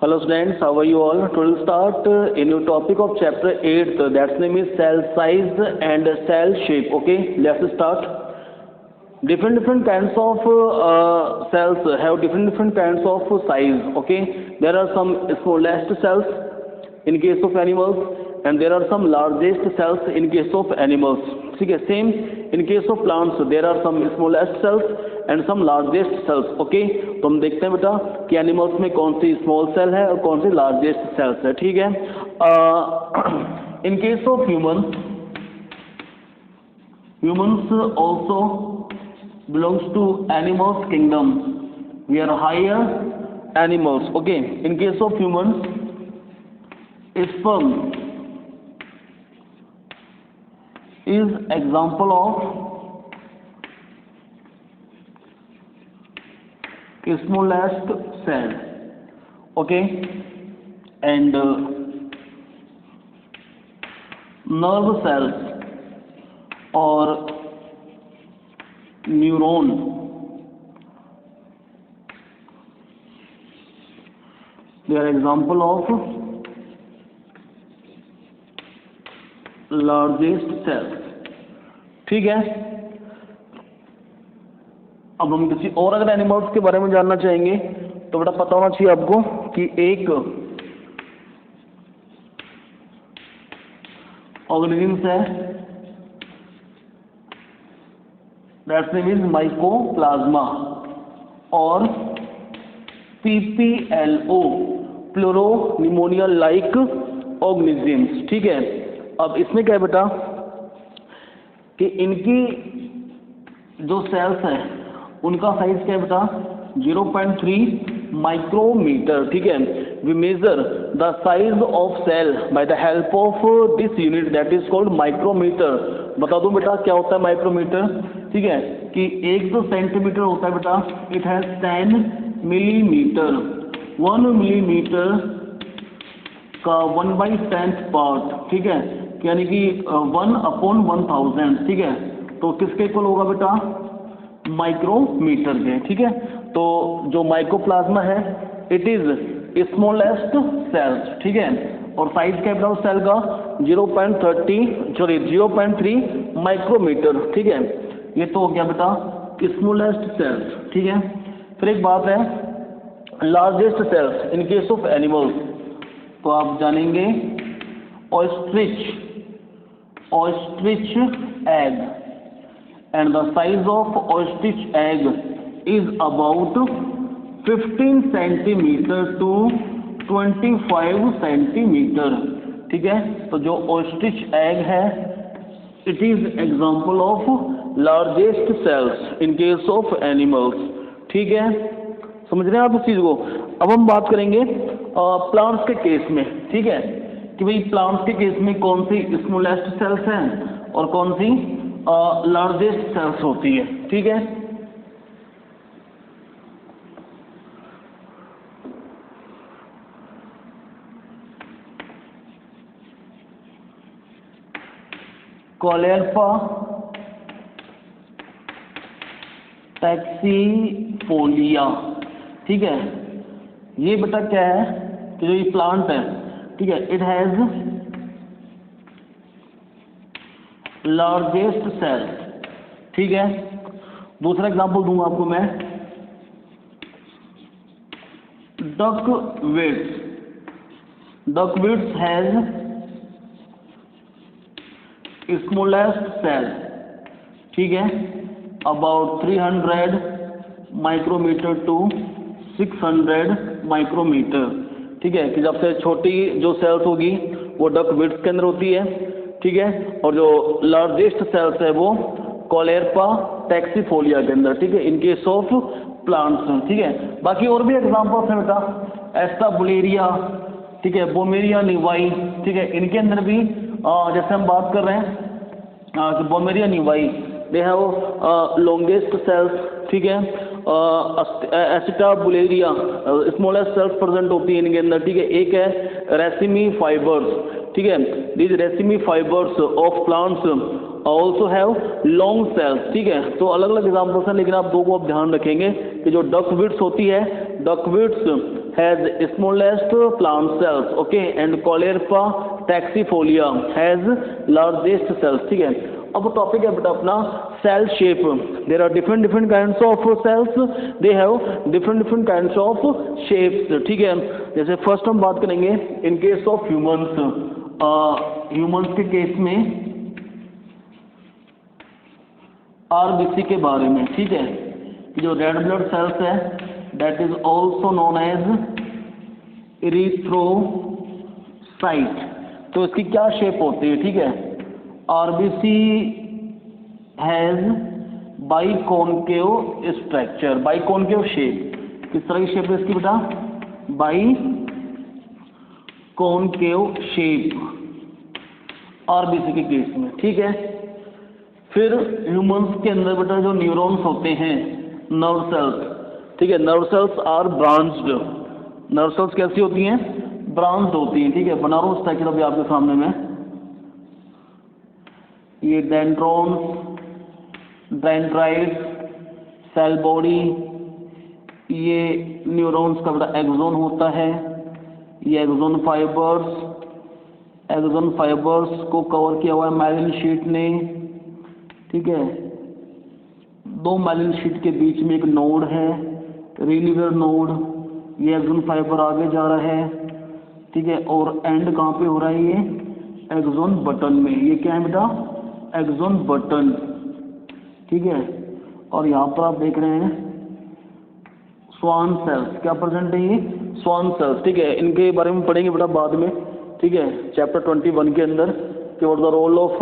Hello students, how are you all? Today we'll start a new topic of chapter 8, that's name is cell size and cell shape. Okay, let's start. Different kinds of cells have different kinds of size. Okay, there are some smallest cells in case of animals and there are some largest cells in case of animals. ठीक है, same in case of plants there are some smallest cells and some largest cells. Okay, तो हम देखते हैं बेटा कि animals में कौन सी स्मॉल सेल है और कौन सी लार्जेस्ट सेल्स है. ठीक है, इन case of humans also belongs to animals kingdom. We are higher animals. Okay, in case of humans, sperm is example of smallest cell. Okay, and nerve cells or neuron they are example of largest cells. ठीक है, अब हम किसी और अगर animals के बारे में जानना चाहेंगे तो बेटा पता होना चाहिए आपको कि एक ऑर्गेनिज्म है दैट्स नेम इज माइकोप्लाज्मा और PPLO pleuro pneumonia like organisms. ठीक है, अब इसमें क्या है बेटा कि इनकी जो सेल्स हैं उनका साइज क्या है बेटा 0.3 माइक्रोमीटर. ठीक है, we measure the size of cell by the help of this unit that is called micrometre. बता दो बेटा क्या होता है माइक्रोमीटर. ठीक है, कि 1 सेंटीमीटर होता है बेटा, इट हैज 10 मिलीमीटर. 1 मिलीमीटर का 1/10 पार्ट. ठीक है, यानी कि 1/1000. ठीक है, तो किसके इक्वल होगा बेटा माइक्रोमीटर के. ठीक है, तो जो माइकोप्लाज्मा है इट इज स्मॉलेस्ट सेल्स. ठीक है, और साइज क्या है सेल का 0.3 माइक्रोमीटर. ठीक है, ये तो हो गया बेटा स्मॉलेस्ट सेल्स. ठीक है, फिर एक बात है largest cells in case of animals. तो आप जानेंगे ostrich egg and the size of ostrich egg is about 15 centimeter to 25 centimeter. ठीक है, तो जो ostrich egg है it is example of largest cells in case of animals. ठीक है, समझ रहे हैं आप इस चीज को. अब हम बात करेंगे प्लांट्स के केस में. ठीक है, कि भाई प्लांट्स के केस में कौन सी स्मॉलेस्ट सेल्स हैं और कौन सी लार्जेस्ट सेल्स होती है. ठीक है, कॉलेर्पा टैक्सीफोलिया. ठीक है, ये बेटा क्या है कि जो ये प्लांट है, ठीक है, इट हैज लार्जेस्ट सेल्स. ठीक है, दूसरा एग्जांपल दूंगा आपको मैं डकवीट्स. डकवीट्स हैज स्मॉलेस्ट सेल. ठीक है, अबाउट 300 माइक्रोमीटर टू 600 माइक्रोमीटर. ठीक है, कि सबसे छोटी जो सेल्स होगी वो डकवीट्स के अंदर होती है. ठीक है, और जो लार्जेस्ट सेल्स है वो कॉलेर्पा टैक्सीफोलिया के अंदर. ठीक है, इन केस ऑफ प्लांट्स. ठीक है, बाकी और भी एग्जांपल्स हैं बेटा एस्टाबुलेरिया. ठीक है, बोमेरिया निवाई. ठीक है, इनके अंदर भी जैसे हम बात कर रहे हैं कि बोमेरिया निवाई दे हैव लॉन्गेस्ट सेल्स. ठीक है, एस्टाबुलेरिया स्मॉलेस्ट सेल्स प्रेजेंट होती है इनके अंदर. ठीक है, एक है रेसिमी फाइबर्स. ठीक है, these racemi fibers of plants also have long cells. ठीक है, तो अलग अलग एग्जाम्पल्स हैं लेकिन आप दो को आप ध्यान रखेंगे कि जो डकवीट्स होती है, duckweeds has smallest plant cells, okay, and Caulerpa taxifolia has largest cells, ठीक है। अब टॉपिक है बेटा अपना cell shape. There are different different kinds of cells, they have different different kinds of shapes, ठीक है। जैसे फर्स्ट हम बात करेंगे in case of humans, humans के केस में आरबीसी के बारे में, ठीक है। जो रेड ब्लड सेल्स है that is also known as erythrocyte. तो इसकी क्या शेप होती है, ठीक है। RBC has biconcave structure, biconcave shape. किस तरह की शेप है इसकी बेटा? बाइकॉनकेव शेप आरबीसी के केस में, ठीक है। फिर ह्यूमंस के अंदर बेटा जो न्यूरॉन्स होते हैं, नर्व सेल्स, ठीक है, nerve cells are branched. Nerve cells कैसी होती हैं? ब्रांच्ड होती हैं, ठीक है। बना रहा हूँ स्ट्रक्चर अभी आपके सामने में। ये डेंड्रॉन्स, डेंड्राइट्स, सेल बॉडी, ये न्यूरॉन्स का बेटा एक्सोन होता है। ये एक्सोन फाइबर्स को कवर किया हुआ है माइलिन शीट ने, ठीक है। दो माइलिन शीट के बीच में एक नोड है, रिलीवर नोड। ये एक्सोन फाइबर आगे जा रहा है, ठीक है। और एंड कहाँ पे हो रहा है? ये एक्सोन बटन में। ये क्या है बेटा? एक्सोन बटन, ठीक है। और यहाँ पर आप देख रहे हैं स्वान सेल्स, क्या प्रेजेंट है? ये स्वान सेल्स, ठीक है। इनके बारे में पढ़ेंगे बेटा बाद में, ठीक है, चैप्टर 21 के अंदर, कि what the role of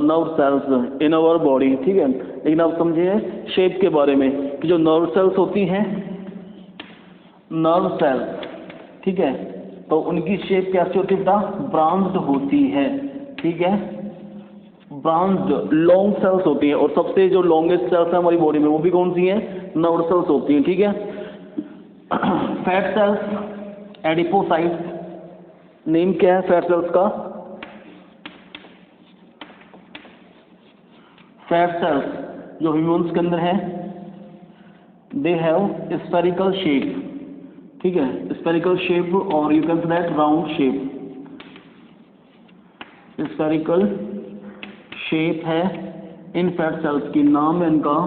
nerve cells in our body, ठीक है। लेकिन आप समझिए शेप के बारे में कि जो नर्व सेल्स होती हैं, नर्व सेल्स, ठीक है, तो उनकी शेप कैसी होती है बेटा? ब्रांच्ड होती है, ठीक है। ब्रांच्ड लॉन्ग सेल्स होती हैं, और सबसे जो लॉन्गेस्ट सेल्स है हमारी बॉडी में वो भी कौन सी हैं? नर्व सेल्स होती हैं, ठीक है। Fat cells, adipocytes. नेम क्या है फैट सेल्स का? फैट सेल्स जो ह्यूमंस के अंदर है, दे हैव स्फेरिकल शेप, ठीक है, स्फेरिकल शेप, और you can say that round shape. Spherical shape है इन फैट सेल्स की, नाम है इनका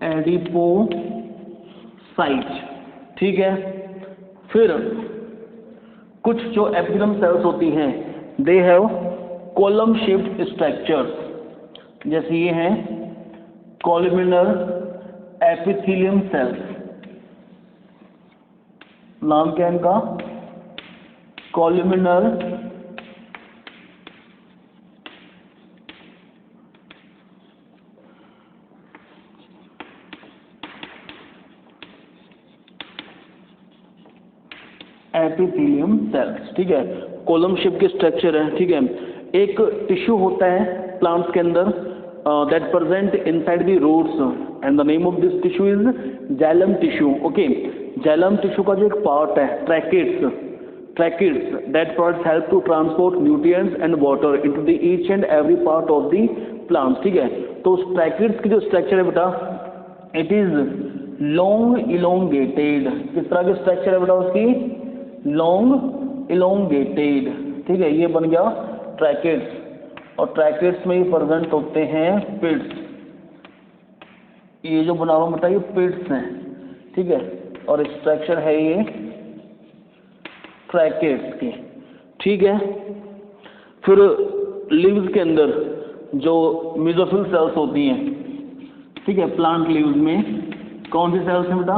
एडिपोसाइट, ठीक है। फिर कुछ जो एपिथेलियम सेल्स होती हैं, they have column shaped structures. जैसे ये हैं कॉलमिनर एपिथेलियम सेल्स। नाम क्या है इनका? कॉलमिनर एपिथेलियम सेल्स, ठीक है। कॉलम शेप के स्ट्रक्चर है, ठीक है। एक टिश्यू होता है प्लांट्स के अंदर that present inside the roots, and the name of this tissue is xylem tissue, okay. Xylem tissue का जो एक पार्ट है tracheids that parts help to transport nutrients and water into the each and every part of the plants, ठीक है। तो उस tracheids की जो स्ट्रक्चर है बेटा, इट इज लॉन्ग इलोंगेटेड। किस तरह की स्ट्रक्चर है बेटा उसकी? लॉन्ग इलोंगेटेड, ठीक है। ये बन गया ट्रैकिड्स, और ट्रैकिड्स में ही प्रेजेंट होते हैं पिट्स। ये जो बना रहा हूं बेटा ये पिट्स हैं, ठीक है। और स्ट्रक्चर है ये ट्रैकिड्स की, ठीक है। फिर लीव्स के अंदर जो मेसोफिल सेल्स होती हैं, ठीक है, प्लांट लीव्स में कौन सी सेल्स हैं बेटा?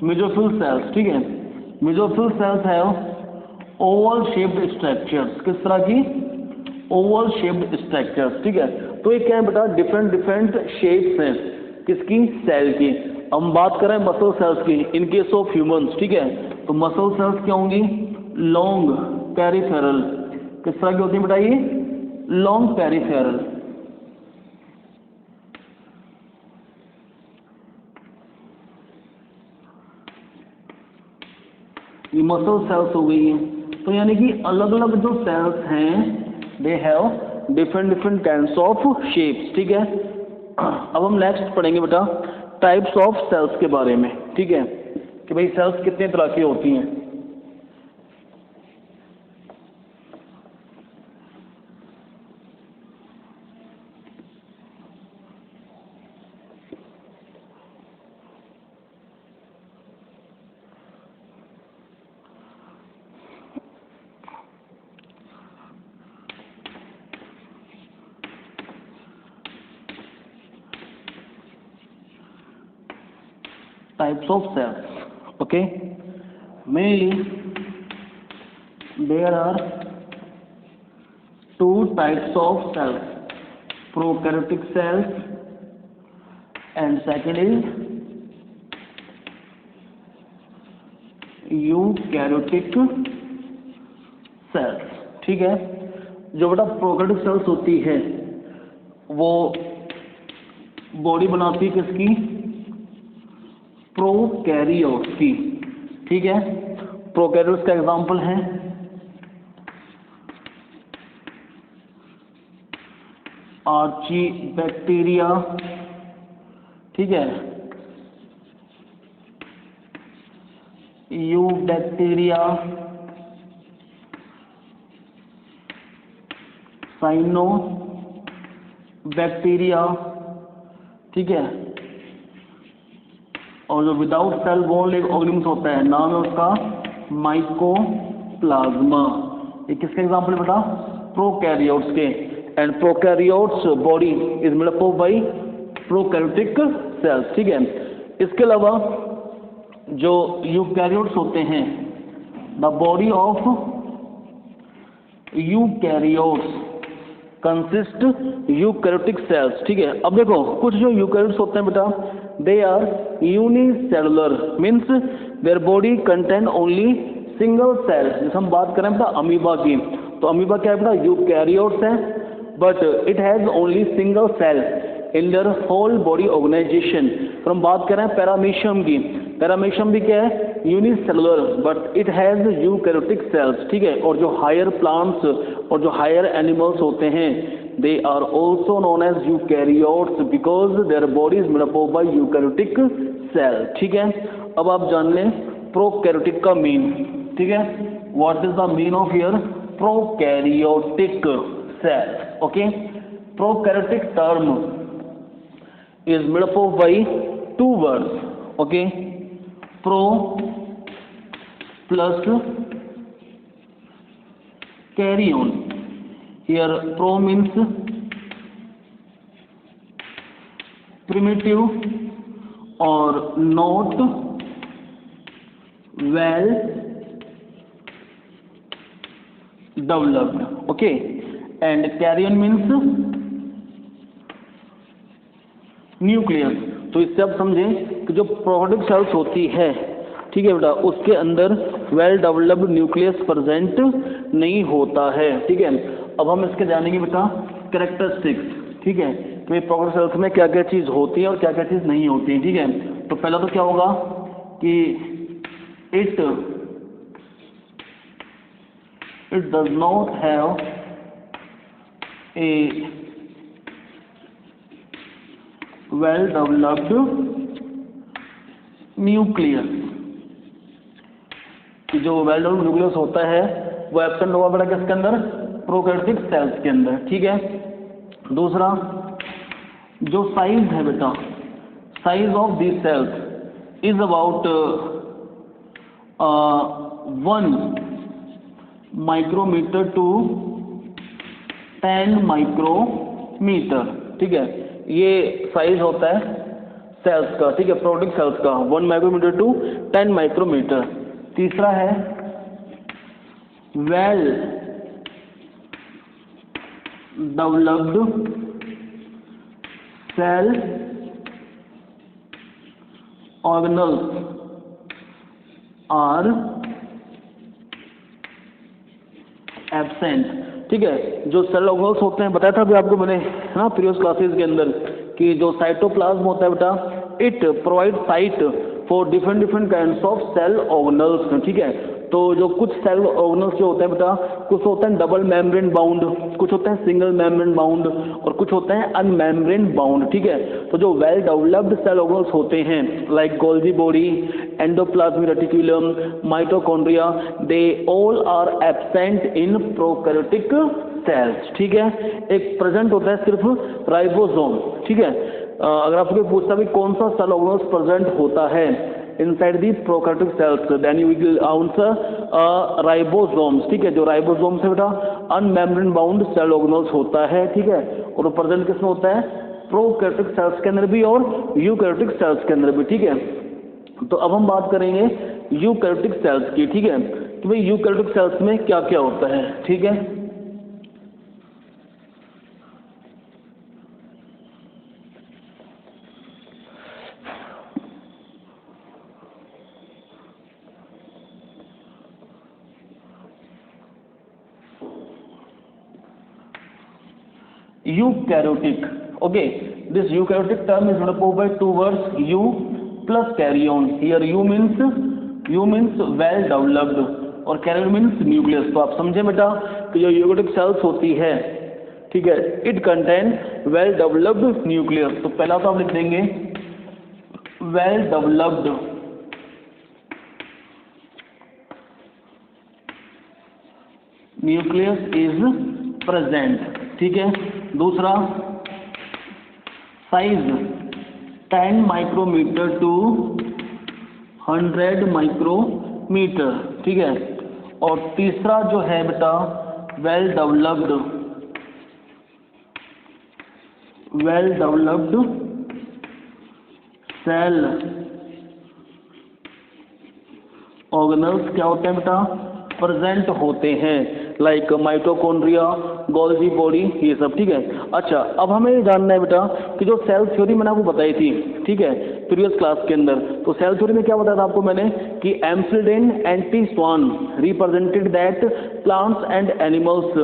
मेसोफिल सेल्स, ठीक है। मेसोफिल सेल्स है ओवल शेप्ड स्ट्रक्चर्स। किस तरह की? ओवल शेप्ड स्ट्रक्चर्स, ठीक है। तो ये क्या है बेटा? डिफरेंट डिफरेंट शेप्स हैं किसकी? सेल की। हम बात करें मसल सेल्स की इन केस ऑफ ह्यूमंस, ठीक है। तो मसल सेल्स क्या होंगी? Long peripheral. किस तरह की होती है बेटा? ये लॉन्ग पेरिफेरल। ये मसल सेल्स हो गई हैं। तो यानी कि अलग अलग जो सेल्स हैं दे have different different kinds of shapes, ठीक है। अब हम नेक्स्ट पढ़ेंगे बेटा टाइप्स ऑफ सेल्स के बारे में, ठीक है। कि भाई सेल्स कितने तरह की होती हैं। Types of cells, okay, mainly there are two types of cells, prokaryotic cells and second is eukaryotic cells। ठीक है, जो बेटा प्रोकैरियोटिक सेल्स होती है वो बॉडी बनाती है किसकी, प्रोकैरियोट्स की। ठीक है, प्रोकैरियोट्स का एग्जांपल है आर्चीबैक्टीरिया, ठीक है, यूबैक्टीरिया, साइनोबैक्टीरिया, ठीक है, और जो विदाउट सेल वॉल एक ऑर्गेनिज्म होता है, नाम है उसका माइकोप्लाज्मा। ये किसके एग्जांपल है बेटा, प्रोकैरियोट्स के। And prokaryotes body is made up bye prokaryotic cells. ठीक है, इसके अलावा जो यूकैरियोट्स होते हैं, the body of eukaryotes consist eukaryotic cells. ठीक है, अब देखो कुछ जो यूकैरियोट्स होते हैं बेटा, they are unicellular, means their body contain only single cell. जैसे हम बात करें बेटा अमीबा की, तो अमीबा क्या है बेटा, यूकैरियोट्स है, but it has only single cell in their whole body organisation. फिर हम बात करें पैरामीशियम की, पैरामीशियम भी क्या है, unicellular, but it has eukaryotic cells. ठीक है, और जो हायर प्लांट्स और जो हायर एनिमल्स होते हैं, they are also known as eukaryotes because their body is made up by eukaryotic cell। ठीक है, अब आप जान लें प्रोकैरियोटिक का मीन। ठीक है, what is the mean of your prokaryotic cell. Okay, prokaryotic term is made up of by two words, okay, pro plus carrion। Here pro means primitive or not well developed, okay, and carrion means nucleus. तो इससे आप समझें कि जो prokaryotic cells होती है, ठीक है बेटा, उसके अंदर वेल डेवलप्ड न्यूक्लियस प्रेजेंट नहीं होता है। ठीक है, अब हम इसके जानेंगे बेटा कैरेक्टरिस्टिक्स। ठीक है, तो ये प्रोकैरियोटिक सेल्स में क्या क्या चीज़ होती है और क्या क्या चीज़ नहीं होती है। ठीक है, तो पहला तो क्या होगा कि it does not have a well developed nucleus. जो वेल डेवलप्ड न्यूक्लियस होता है वो एब्सेंट होगा बेटा किसके अंदर, प्रोकैरियोटिक सेल्स के अंदर। ठीक है, दूसरा जो साइज है बेटा, size of these cells is about 1 micrometre to 10 micrometre. ठीक है, ये साइज होता है सेल्स का। ठीक है, प्रोकैरियोटिक सेल्स का 1 माइक्रोमीटर टू 10 माइक्रोमीटर। तीसरा है well developed cell organelles are absent. ठीक है, जो सेल ऑर्गेनल्स होते हैं, बताया था अभी आपको मैंने, है ना, प्रीवियस क्लासेस के अंदर, कि जो साइटोप्लाज्म होता है बेटा, it provide site for different kinds of cell organelles. ठीक है, तो जो कुछ सेल ऑर्गेनल्स जो होते हैं बेटा, कुछ होते हैं डबल मेम्ब्रेन बाउंड, कुछ होते हैं सिंगल मेम्ब्रेन बाउंड और कुछ होते हैं अनमेम्ब्रेन बाउंड, ठीक है। तो जो वेल डेवलप्ड सेल ऑर्गेनल्स होते हैं like Golgi body, endoplasmic reticulum, mitochondria, they all are absent in prokaryotic cells, ठीक है। एक प्रेजेंट होता है सिर्फ राइबोसोम, ठीक है। अगर आपको पूछता भी कौन सा सेल ऑर्गेनल्स प्रेजेंट होता है inside the prokaryotic cells, then you will answer ribosomes, ठीक है। जो राइबोसोम्स है बेटा अनमेम्ब्रेन बाउंड सेल ऑर्गेनल्स होता है, ठीक है। और प्रेजेंट किसमें होता है? प्रोकैरियोटिक सेल्स के अंदर भी और यूकैरियोटिक सेल्स के अंदर भी, ठीक है। तो अब हम बात करेंगे यूकैरियोटिक सेल्स की, ठीक है, कि भाई यूकैरियोटिक सेल्स में क्या क्या होता है, ठीक है। Eukaryotic. Okay, this eukaryotic term is made up by two words, eu plus karyon. Here you means well developed और karyon means nucleus. तो आप समझे बेटा कि जो eukaryotic cells होती है, ठीक है, it contain well developed nucleus. तो पहला तो आप लिख देंगे well developed nucleus is present, ठीक है। दूसरा साइज 10 माइक्रोमीटर टू 100 माइक्रोमीटर, ठीक है। और तीसरा जो है बेटा वेल डेवलप्ड सेल ऑर्गेनल्स क्या होते हैं बेटा? प्रेजेंट होते हैं, लाइक माइटोकॉन्ड्रिया, गोल्गी बॉडी, ये सब, ठीक है। अच्छा, अब हमें ये जानना है बेटा कि जो सेल थ्योरी मैंने आपको बताई थी, ठीक है, प्रीवियस क्लास के अंदर, तो सेल थ्योरी में क्या बताया था आपको मैंने कि एम्फिल्डेन एंटी स्वान represented that plants and animals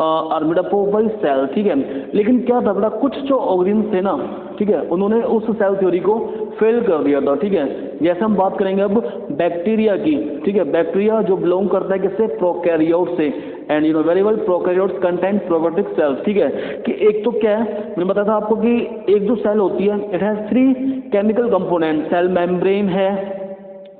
are made up by cell, ठीक है। लेकिन क्या था बेटा, कुछ जो ऑर्गेनिज्म थे ना, ठीक है, उन्होंने उस सेल थ्योरी को फेल कर दिया था, ठीक है। जैसे हम बात करेंगे अब बैक्टीरिया की, ठीक है। बैक्टीरिया जो बिलोंग करता है किससे? प्रोकैरियोट से, and you know very well prokaryotes contain prokaryotic cells, ठीक है। कि एक तो क्या है, मैंने बताया था आपको कि एक जो सेल होती है it has 3 chemical component, cell membrane है,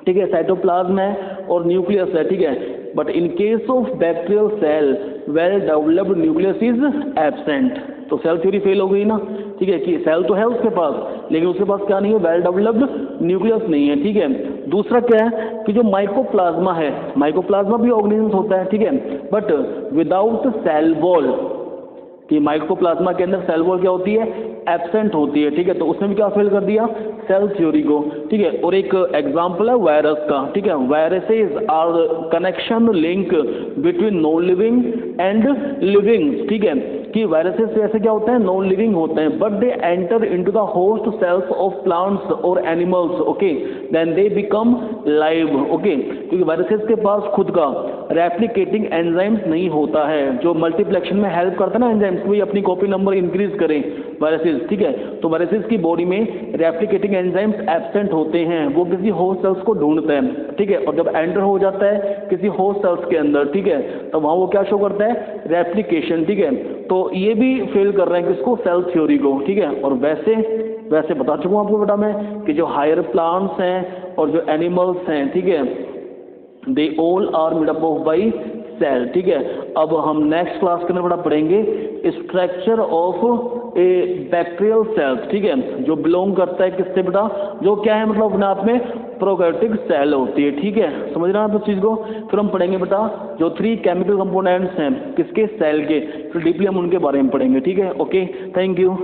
ठीक है, साइटोप्लाज्म है और न्यूक्लियस है, ठीक है। But in case of bacterial cell well developed nucleus is absent, तो सेल थ्योरी फेल हो गई ना, ठीक है। कि सेल तो है उसके पास लेकिन उसके पास क्या नहीं है? वेल डेवलप्ड न्यूक्लियस नहीं है, ठीक है। दूसरा क्या है कि जो माइकोप्लाज्मा है, माइकोप्लाज्मा भी ऑर्गेनिज्म होता है, ठीक है, बट विदाउट सेल वॉल, कि माइकोप्लाज्मा के अंदर सेल वॉल क्या होती है? एब्सेंट होती है, ठीक है। तो उसने भी क्या फेल कर दिया? सेल थ्योरी को, ठीक है। और एक एग्जांपल है वायरस का, ठीक है। Viruses are connection link between non living and living, ठीक है। कि वायरसेस ऐसे क्या होते हैं? नॉन लिविंग होते हैं, but they enter into the host cells of plants और animals, okay, then they become live, okay. क्योंकि वायरसेस के पास खुद का रेप्लिकेटिंग एंजाइम्स नहीं होता है, जो मल्टीप्लेक्शन में हेल्प करता है ना एंजाइम्स, कोई अपनी कॉपी नंबर इंक्रीज करें वायरसेस, ठीक है। तो वायरसेस की बॉडी में रेप्लिकेटिंग एंजाइम्स एब्सेंट होते हैं, वो किसी होस्ट सेल्स को ढूंढते हैं, ठीक है। और जब एंटर हो जाता है किसी होस्ट सेल्स के अंदर, ठीक है, तो वहाँ वो क्या शो करता है? रेप्लिकेशन, ठीक है। तो ये भी फेल कर रहे हैं किसको? सेल थ्योरी को, ठीक है। और वैसे बता चुका हूँ आपको बेटा मैं कि जो हायर प्लांट्स हैं और जो एनिमल्स हैं, ठीक है, they all are made up of by cell, ठीक है। अब हम नेक्स्ट क्लास के अंदर बड़ा पढ़ेंगे structure of A bacterial cells, ठीक है, जो बिलोंग करता है किससे बेटा? जो क्या है मतलब अपने आप में प्रोकैरियोटिक सेल होती है, ठीक है। समझ रहे हैं आप इस चीज़ को? फिर हम पढ़ेंगे बेटा जो 3 केमिकल कंपोनेंट्स हैं किसके? सेल के, फिर डीपली हम उनके बारे में पढ़ेंगे, ठीक है। Okay, thank you.